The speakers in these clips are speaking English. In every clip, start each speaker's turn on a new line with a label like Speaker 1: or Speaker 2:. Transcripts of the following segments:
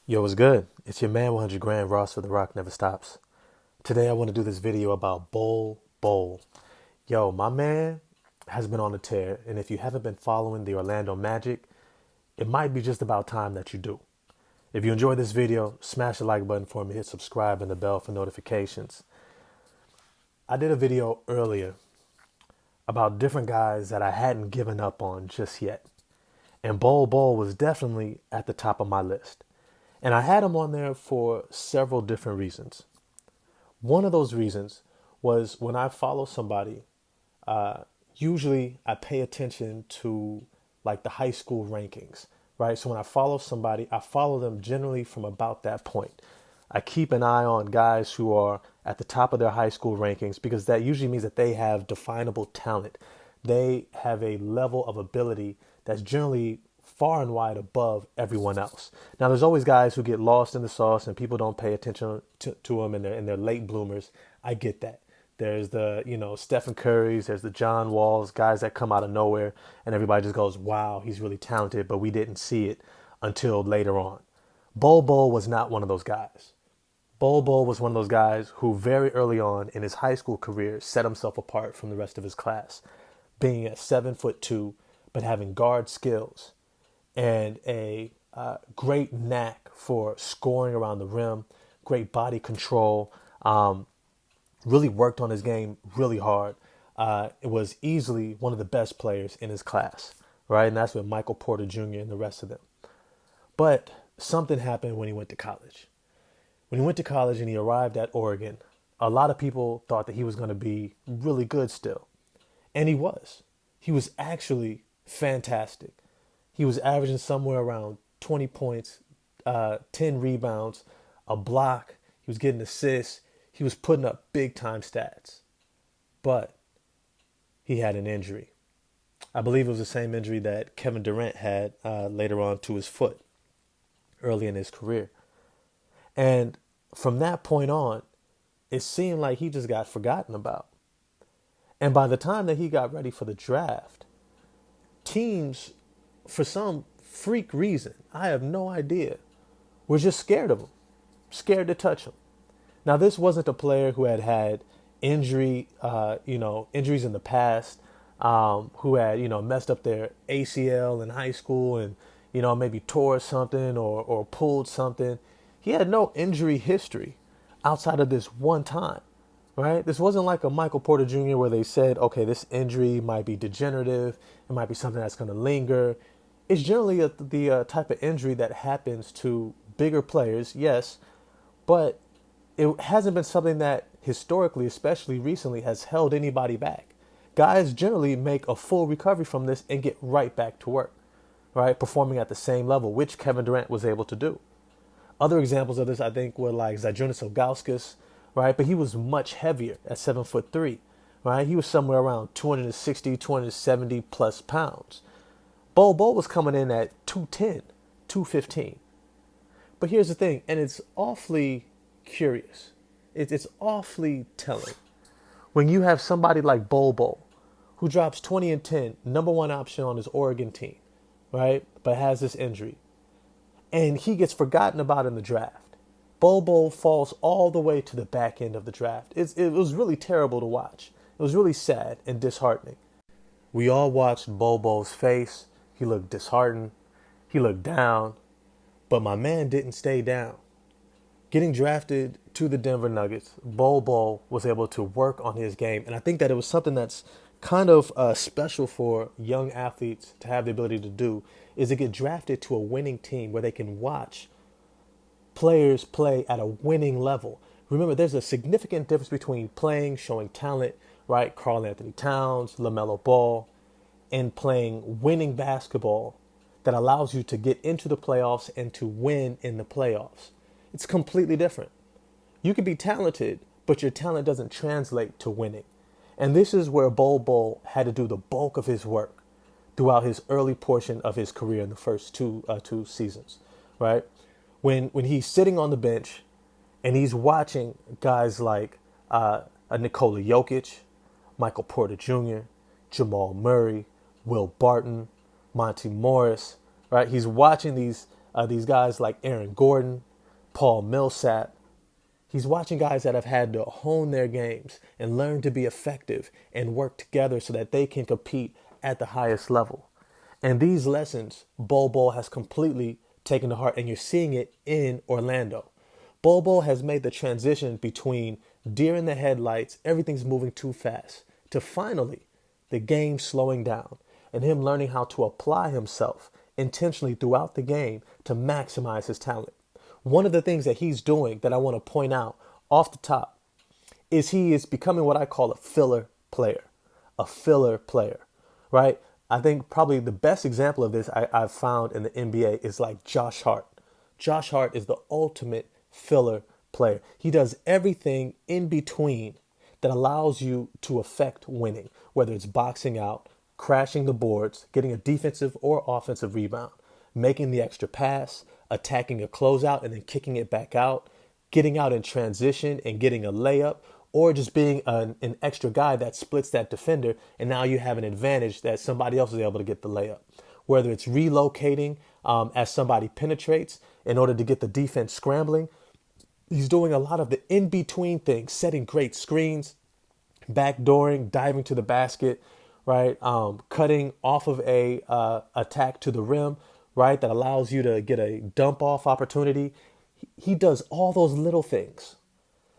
Speaker 1: Yo, what's good? It's your man 100 Grand Ross for The Rock Never Stops. Today I want to do this video about Bol Bol. Yo, my man has been on a tear, and if you haven't been following the Orlando Magic, it might be just about time that you do. If you enjoyed this video, smash the like button for me, hit subscribe and the bell for notifications. I did a video earlier about different guys that I hadn't given up on just yet. And Bol Bol was definitely at the top of my list. And I had him on there for several different reasons. One of those reasons was when I follow somebody, usually I pay attention to like the high school rankings, right? So when I follow somebody, I follow them generally from about that point. I keep an eye on guys who are at the top of their high school rankings because that usually means that they have definable talent. They have a level of ability that's generally far and wide above everyone else. Now, there's always guys who get lost in the sauce and people don't pay attention to them and they're late bloomers. I get that. There's the, Stephen Curry's, there's the John Walls, guys that come out of nowhere and everybody just goes, wow, he's really talented, but we didn't see it until later on. Bol Bol was not one of those guys. Bol Bol was one of those guys who very early on in his high school career set himself apart from the rest of his class, being at 7'2", but having guard skills and a great knack for scoring around the rim, great body control, really worked on his game really hard. It was easily one of the best players in his class, right? And that's with Michael Porter Jr. and the rest of them. But something happened when he went to college. When he went to college and he arrived at Oregon, a lot of people thought that he was going to be really good still. And he was. He was actually fantastic. He was averaging somewhere around 20 points, 10 rebounds, a block. He was getting assists. He was putting up big time stats. But he had an injury. I believe it was the same injury that Kevin Durant had later on to his foot early in his career. And from that point on, it seemed like he just got forgotten about. And by the time that he got ready for the draft, teams, for some freak reason, I have no idea, were just scared of him, scared to touch him. Now, this wasn't a player who had had injuries in the past, who had, messed up their ACL in high school and, maybe tore something or pulled something. He had no injury history outside of this one time, right? This wasn't like a Michael Porter Jr. where they said, okay, this injury might be degenerative. It might be something that's going to linger. It's generally the type of injury that happens to bigger players, yes, but it hasn't been something that historically, especially recently, has held anybody back. Guys generally make a full recovery from this and get right back to work, right? Performing at the same level, which Kevin Durant was able to do. Other examples of this, I think, were like Zydrunas Ilgauskas, right? But he was much heavier at 7'3", right? He was somewhere around 260, 270 plus pounds. Bol Bol was coming in at 210, 215. But here's the thing, and it's awfully curious. It's awfully telling. When you have somebody like Bol Bol, who drops 20 and 10, number one option on his Oregon team, right? But has this injury. And he gets forgotten about in the draft. Bol Bol falls all the way to the back end of the draft. It was really terrible to watch. It was really sad and disheartening. We all watched Bol Bol's face. He looked disheartened. He looked down. But my man didn't stay down. Getting drafted to the Denver Nuggets, Bol Bol was able to work on his game. And I think that it was something that's kind of special for young athletes to have the ability to do, is to get drafted to a winning team where they can watch players play at a winning level. Remember, there's a significant difference between playing, showing talent, right? Karl Anthony Towns, LaMelo Ball, and playing winning basketball that allows you to get into the playoffs and to win in the playoffs. It's completely different. You can be talented, but your talent doesn't translate to winning. And this is where Bol Bol had to do the bulk of his work throughout his early portion of his career in the first two seasons, right? When he's sitting on the bench and he's watching guys like Nikola Jokic, Michael Porter Jr., Jamal Murray, Will Barton, Monty Morris, right? He's watching these these guys like Aaron Gordon, Paul Millsap. He's watching guys that have had to hone their games and learn to be effective and work together so that they can compete at the highest level. And these lessons, Bol Bol has completely taken to heart, and you're seeing it in Orlando. Bol Bol has made the transition between deer in the headlights, everything's moving too fast, to finally the game slowing down and him learning how to apply himself intentionally throughout the game to maximize his talent. One of the things that he's doing that I want to point out off the top is he is becoming what I call a filler player. A filler player, right? I think probably the best example of this I've found in the NBA is like Josh Hart. Josh Hart is the ultimate filler player. He does everything in between that allows you to affect winning, whether it's boxing out, crashing the boards, getting a defensive or offensive rebound, making the extra pass, attacking a closeout and then kicking it back out, getting out in transition and getting a layup, or just being an extra guy that splits that defender, and now you have an advantage that somebody else is able to get the layup. Whether it's relocating as somebody penetrates in order to get the defense scrambling, he's doing a lot of the in-between things, setting great screens, backdooring, diving to the basket, right? Cutting off of a attack to the rim, right? That allows you to get a dump off opportunity. He does all those little things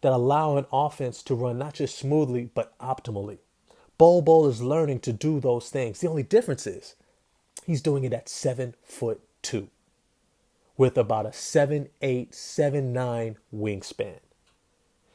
Speaker 1: that allow an offense to run not just smoothly, but optimally. Bol Bol is learning to do those things. The only difference is he's doing it at 7'2" with about a 7'8", 7'9" wingspan.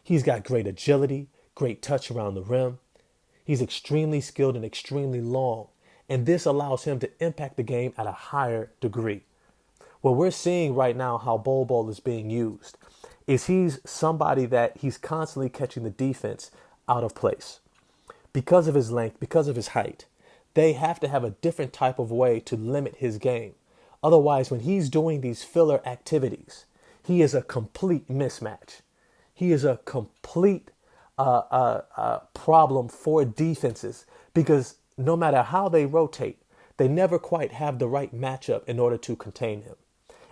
Speaker 1: He's got great agility, great touch around the rim. He's extremely skilled and extremely long, and this allows him to impact the game at a higher degree. What we're seeing right now, how Bol Bol is being used, is he's somebody that he's constantly catching the defense out of place. Because of his length, because of his height, they have to have a different type of way to limit his game. Otherwise, when he's doing these filler activities, he is a complete mismatch. He is a complete problem for defenses because no matter how they rotate, they never quite have the right matchup in order to contain him.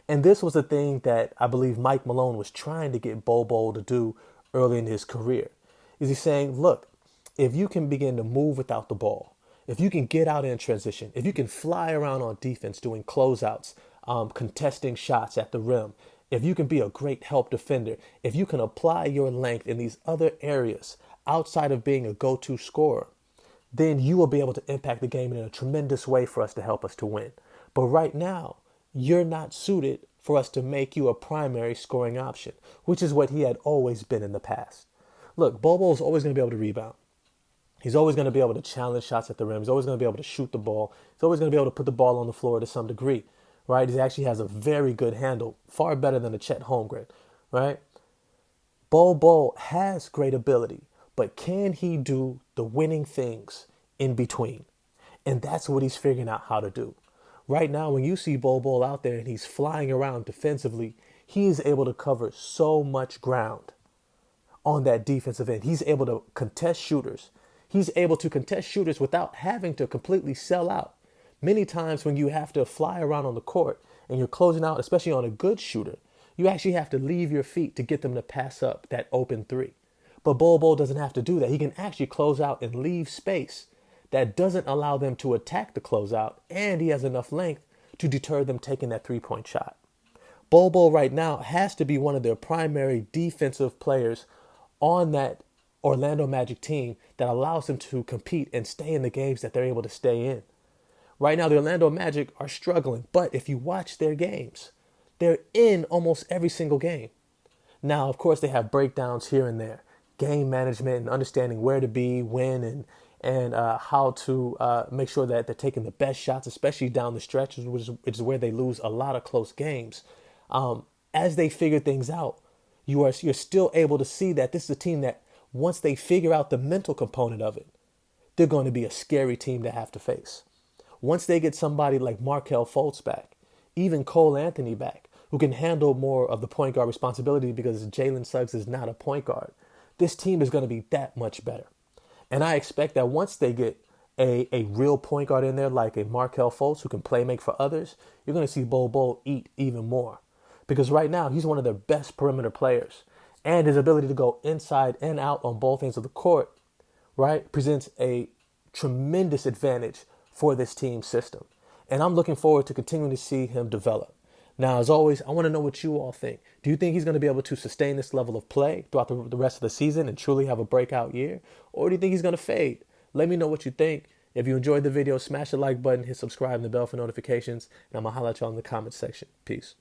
Speaker 1: And this was a thing that I believe Mike Malone was trying to get Bol Bol to do early in his career. Is he saying, look, if you can begin to move without the ball, if you can get out in transition, if you can fly around on defense doing closeouts, contesting shots at the rim, if you can be a great help defender, if you can apply your length in these other areas outside of being a go-to scorer, then you will be able to impact the game in a tremendous way for us to help us to win. But right now, you're not suited for us to make you a primary scoring option, which is what he had always been in the past. Look, Bol Bol is always going to be able to rebound. He's always going to be able to challenge shots at the rim. He's always going to be able to shoot the ball. He's always going to be able to put the ball on the floor to some degree, right? He actually has a very good handle, far better than a Chet Holmgren, right? Bol Bol has great ability, but can he do the winning things in between? And that's what he's figuring out how to do. Right now, when you see Bol Bol out there and he's flying around defensively, he is able to cover so much ground on that defensive end. He's able to contest shooters. He's able to contest shooters without having to completely sell out. Many times when you have to fly around on the court and you're closing out, especially on a good shooter, you actually have to leave your feet to get them to pass up that open three. But Bol Bol doesn't have to do that. He can actually close out and leave space that doesn't allow them to attack the closeout, and he has enough length to deter them taking that three-point shot. Bol Bol right now has to be one of their primary defensive players on that Orlando Magic team that allows them to compete and stay in the games that they're able to stay in. Right now, the Orlando Magic are struggling, but if you watch their games, they're in almost every single game. Now, of course, they have breakdowns here and there, game management and understanding where to be, when, and how to make sure that they're taking the best shots, especially down the stretches, which is where they lose a lot of close games. As they figure things out, you're still able to see that this is a team that once they figure out the mental component of it, they're going to be a scary team to have to face. Once they get somebody like Markelle Fultz back, even Cole Anthony back, who can handle more of the point guard responsibility because Jalen Suggs is not a point guard, this team is going to be that much better. And I expect that once they get a real point guard in there like a Markelle Fultz who can play make for others, you're going to see Bol Bol eat even more. Because right now, he's one of their best perimeter players. And his ability to go inside and out on both ends of the court, right, presents a tremendous advantage for this team system. And I'm looking forward to continuing to see him develop. Now, as always, I want to know what you all think. Do you think he's going to be able to sustain this level of play throughout the rest of the season and truly have a breakout year? Or do you think he's going to fade? Let me know what you think. If you enjoyed the video, smash the like button, hit subscribe and the bell for notifications, and I'm going to holler at y'all in the comments section. Peace.